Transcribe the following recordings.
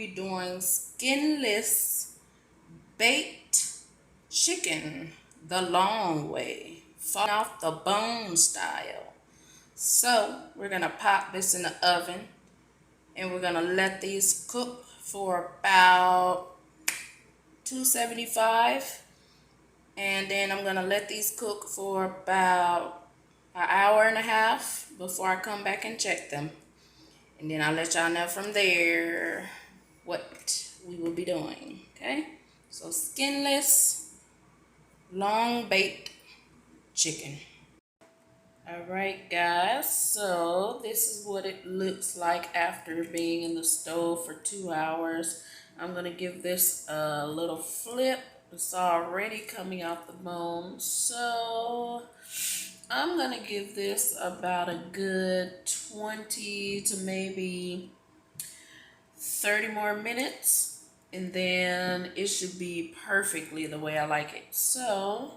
be doing skinless baked chicken the long way, falling off the bone style. So we're gonna pop this in the oven and we're gonna let these cook for about 275, and then I'm gonna let these cook for about an hour and a half before I come back and check them, and then I'll let y'all know from there what we will be doing. Okay, so skinless long baked chicken. Alright guys, so this is what it looks like after being in the stove for 2 hours. I'm going to give this a little flip. It's already coming out the bone, so I'm going to give this about a good 20 to maybe 30 more minutes, and then it should be perfectly the way I like it. So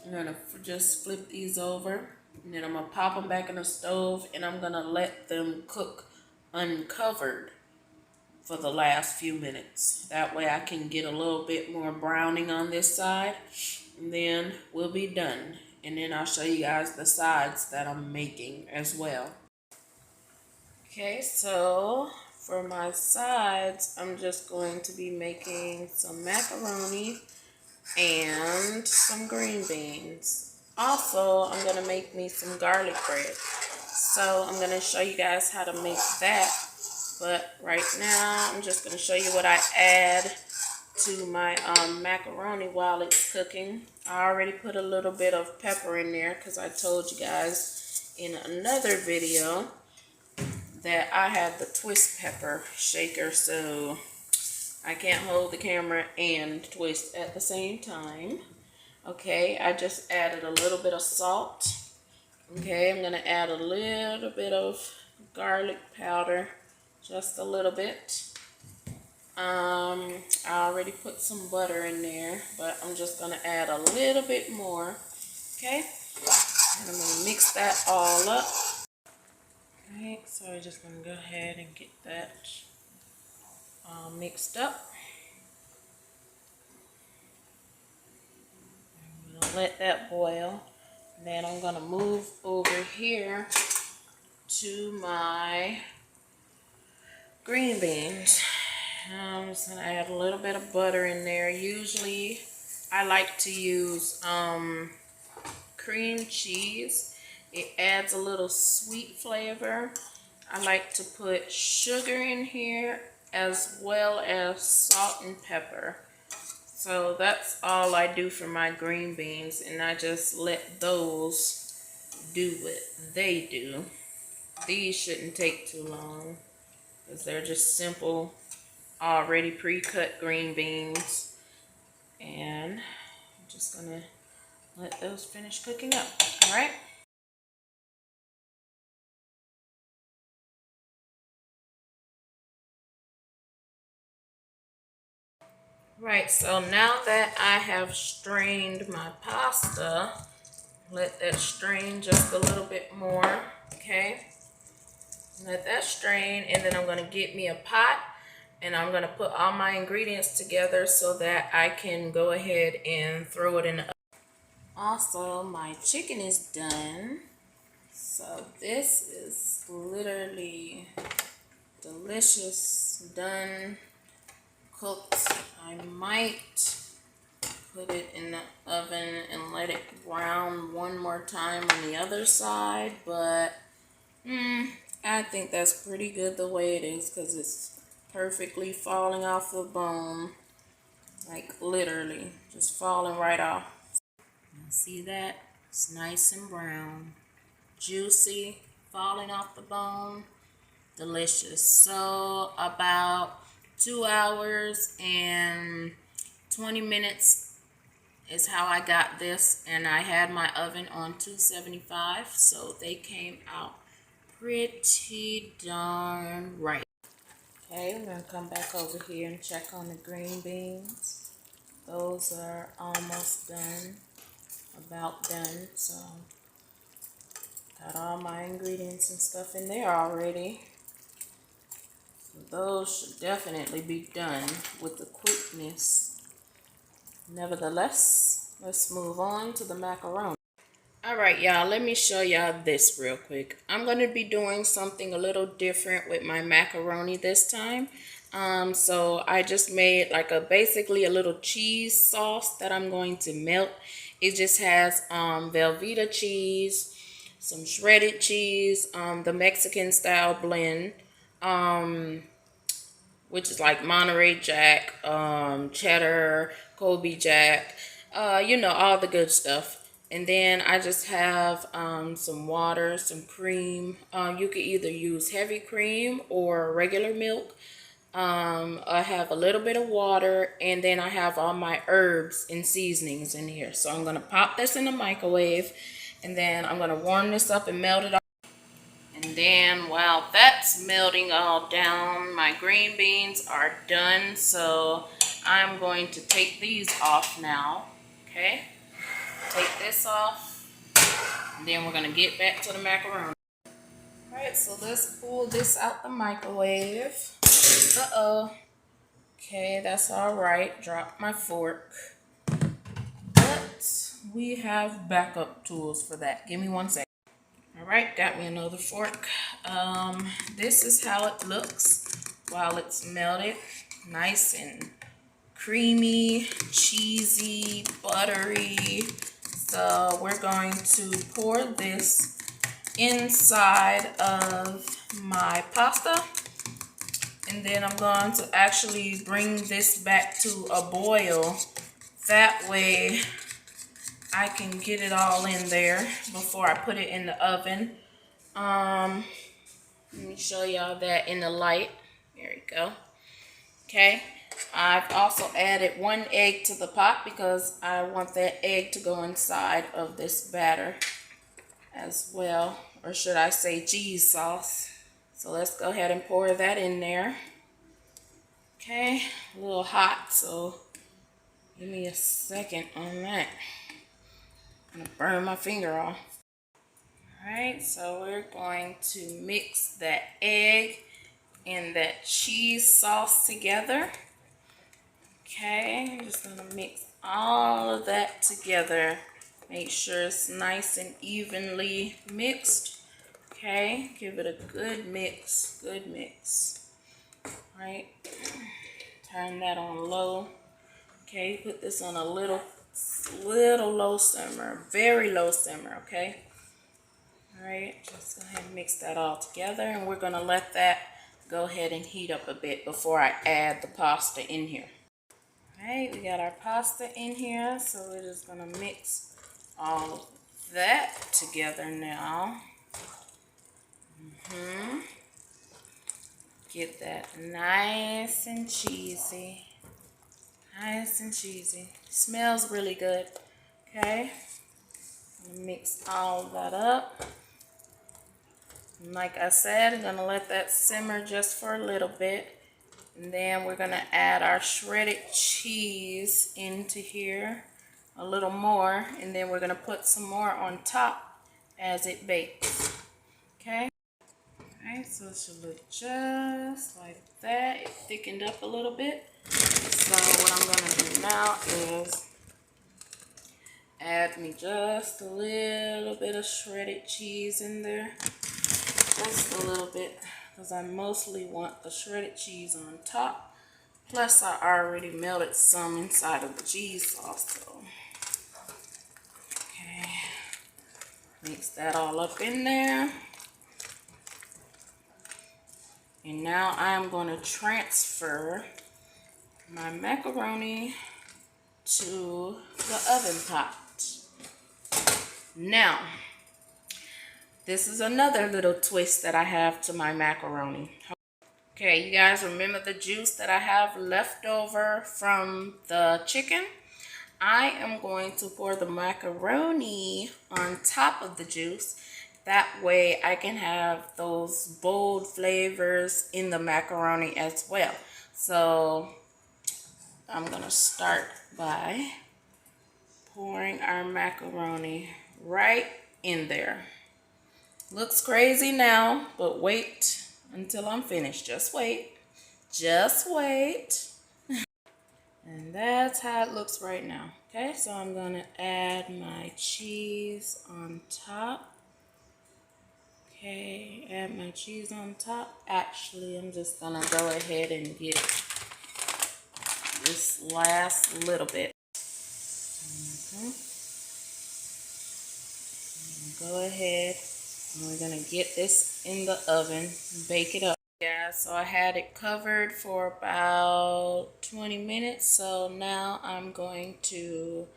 I'm going to just flip these over. And then I'm going to pop them back in the stove and I'm going to let them cook uncovered for the last few minutes. That way I can get a little bit more browning on this side. And then we'll be done. And then I'll show you guys the sides that I'm making as well. Okay, so for my sides, I'm just going to be making some macaroni and some green beans. Also, I'm going to make me some garlic bread. So I'm going to show you guys how to make that. But right now, I'm just going to show you what I add to my macaroni while it's cooking. I already put a little bit of pepper in there because I told you guys in another video that I have the twist pepper shaker, so I can't hold the camera and twist at the same time. Okay, I just added a little bit of salt. Okay, I'm going to add a little bit of garlic powder, just a little bit. I already put some butter in there, but I'm just going to add a little bit more. Okay, and I'm going to mix that all up. Okay, so I'm just going to go ahead and get that all mixed up. Let that boil. And then I'm going to move over here to my green beans. I'm just going to add a little bit of butter in there. Usually I like to use cream cheese. It adds a little sweet flavor. I like to put sugar in here as well as salt and pepper. So that's all I do for my green beans, and I just let those do what they do. These shouldn't take too long because they're just simple, already pre-cut green beans. And I'm just gonna let those finish cooking up. All right. Right, so now that I have strained my pasta, let that strain just a little bit more, okay? Let that strain, and then I'm going to get me a pot, and I'm going to put all my ingredients together so that I can go ahead and throw it in the oven. Also, my chicken is done. So this is literally delicious, done, cooked. I might put it in the oven and let it brown one more time on the other side, but I think that's pretty good the way it is because it's perfectly falling off the bone, like literally just falling right off. See that? It's nice and brown, juicy, falling off the bone, delicious. So about 2 hours and 20 minutes is how I got this, and I had my oven on 275, so they came out pretty darn right. Okay, I'm going to come back over here and check on the green beans. Those are almost done, about done, so got all my ingredients and stuff in there already. Those should definitely be done with the quickness. Nevertheless, let's move on to the macaroni. Alright y'all, let me show y'all this real quick. I'm going to be doing something a little different with my macaroni this time. So I just made like basically a little cheese sauce that I'm going to melt. It just has Velveeta cheese, some shredded cheese, the Mexican style blend, which is like Monterey Jack, cheddar, Colby Jack, you know, all the good stuff. And then I just have some water, some cream. You could either use heavy cream or regular milk. I have a little bit of water, and then I have all my herbs and seasonings in here. So I'm going to pop this in the microwave, and then I'm going to warm this up and melt it off. And then while that's melting all down, my green beans are done. So I'm going to take these off now. Okay, take this off, and then we're going to get back to the macaroni. Alright, so let's pull this out the microwave. Uh-oh. Okay, that's alright. Drop my fork. But we have backup tools for that. Give me 1 second. Alright, got me another fork. This is how it looks while it's melted. Nice and creamy, cheesy, buttery. So we're going to pour this inside of my pasta. And then I'm going to actually bring this back to a boil. That way I can get it all in there before I put it in the oven. Let me show y'all that in the light. There we go. Okay. I've also added 1 egg to the pot because I want that egg to go inside of this batter as well. Or should I say cheese sauce. So let's go ahead and pour that in there. Okay, a little hot, so give me a second on that. I'm gonna burn my finger off. Alright, so we're going to mix that egg and that cheese sauce together. Okay, I'm just gonna mix all of that together. Make sure it's nice and evenly mixed. Okay, give it a good mix, Right, turn that on low. Okay, put this on a little low simmer, very low simmer, okay? All right, just go ahead and mix that all together, and we're gonna let that go ahead and heat up a bit before I add the pasta in here. All right, we got our pasta in here, so we're just gonna mix all of that together now. Get that nice and cheesy. Nice and cheesy. Smells really good. Okay. Mix all that up. And like I said, I'm gonna let that simmer just for a little bit. And then we're gonna add our shredded cheese into here. A little more. And then we're gonna put some more on top as it bakes. Okay. Alright, so it should look just like that. It thickened up a little bit. So what I'm going to do now is add me just a little bit of shredded cheese in there. Just a little bit, because I mostly want the shredded cheese on top. Plus I already melted some inside of the cheese sauce. So, okay, mix that all up in there. And now I'm going to transfer my macaroni to the oven pot. Now, this is another little twist that I have to my macaroni. Okay, you guys remember the juice that I have left over from the chicken? I am going to pour the macaroni on top of the juice. That way I can have those bold flavors in the macaroni as well. So I'm going to start by pouring our macaroni right in there. Looks crazy now, but wait until I'm finished. Just wait. Just wait. And that's how it looks right now. Okay, so I'm gonna add my cheese on top. Okay, add my cheese on top. Actually, I'm just gonna go ahead and get this last little bit. Okay. Go ahead, and we're gonna get this in the oven, bake it up. Yeah, so I had it covered for about 20 minutes. So now I'm going to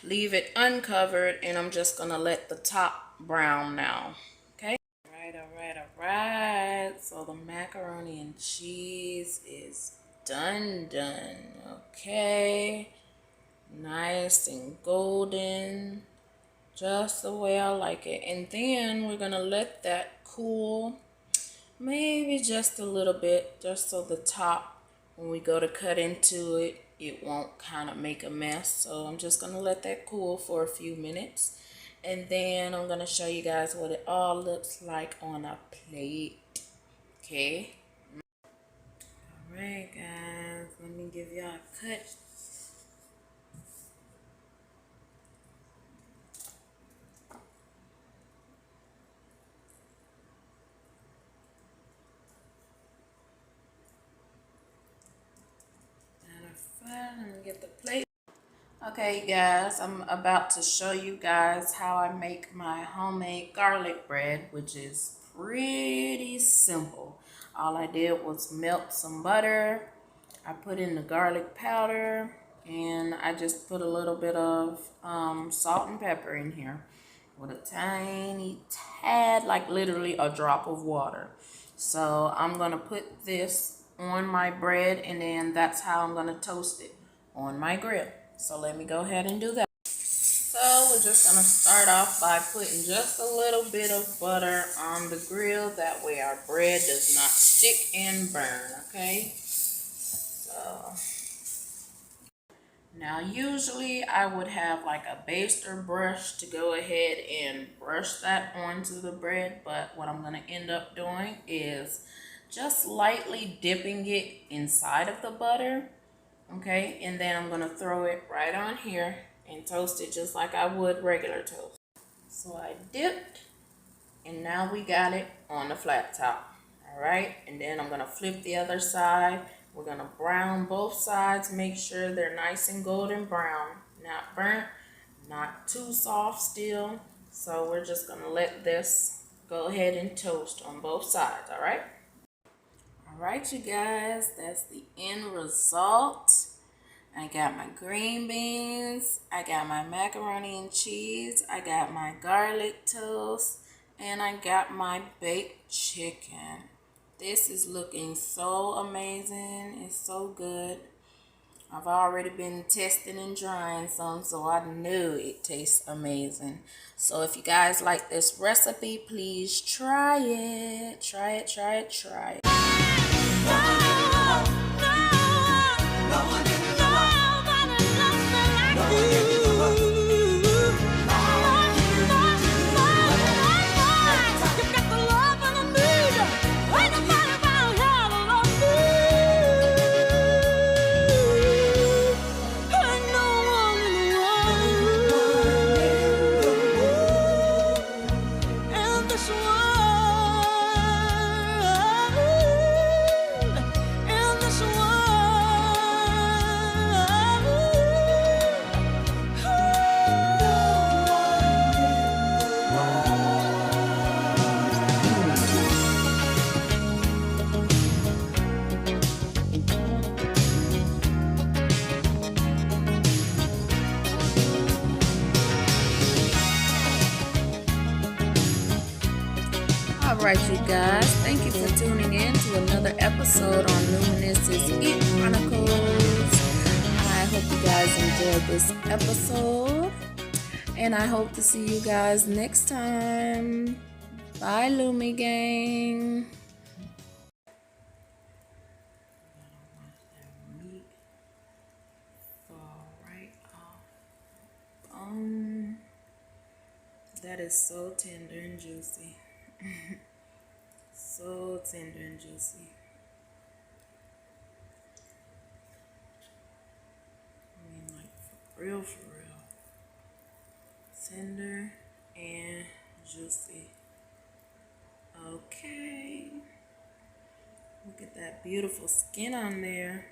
leave it uncovered, and I'm just gonna let the top brown now. Okay. All right. So the macaroni and cheese is done. Okay. Nice and golden, just the way I like it. And then we're gonna let that cool, maybe just a little bit, just so the top, when we go to cut into it, it won't kind of make a mess. So I'm just gonna let that cool for a few minutes, and then I'm gonna show you guys what it all looks like on a plate. Okay. All right, guys, let me give y'all a cut. Let me get the plate. Okay, guys, I'm about to show you guys how I make my homemade garlic bread, which is pretty simple. All I did was melt some butter. I put in the garlic powder, and I just put a little bit of salt and pepper in here with a tiny tad, like literally a drop of water. So I'm gonna put this on my bread, and then that's how I'm gonna toast it on my grill. So let me go ahead and do that. So we're just gonna start off by putting just a little bit of butter on the grill. That way our bread does not stick and burn, okay? So now usually I would have like a baster brush to go ahead and brush that onto the bread, but what I'm gonna end up doing is just lightly dipping it inside of the butter. Okay, and then I'm gonna throw it right on here and toast it just like I would regular toast. So I dipped, and now we got it on the flat top. All right, and then I'm gonna flip the other side. We're gonna brown both sides, make sure they're nice and golden brown, not burnt, not too soft still. So we're just gonna let this go ahead and toast on both sides. All right. All right, you guys, that's the end result. I got my green beans, I got my macaroni and cheese, I got my garlic toast, and I got my baked chicken. This is looking so amazing. It's so good. I've already been testing and trying some, so I knew it tastes amazing. So if you guys like this recipe, please try it. Try it. Alright, you guys, thank you for tuning in to another episode on Luminous's Eat Chronicles. I hope you guys enjoyed this episode, and I hope to see you guys next time. Bye, Lumi Gang. That is so tender and juicy. So tender and juicy. real. Tender and juicy. Okay. Look at that beautiful skin on there.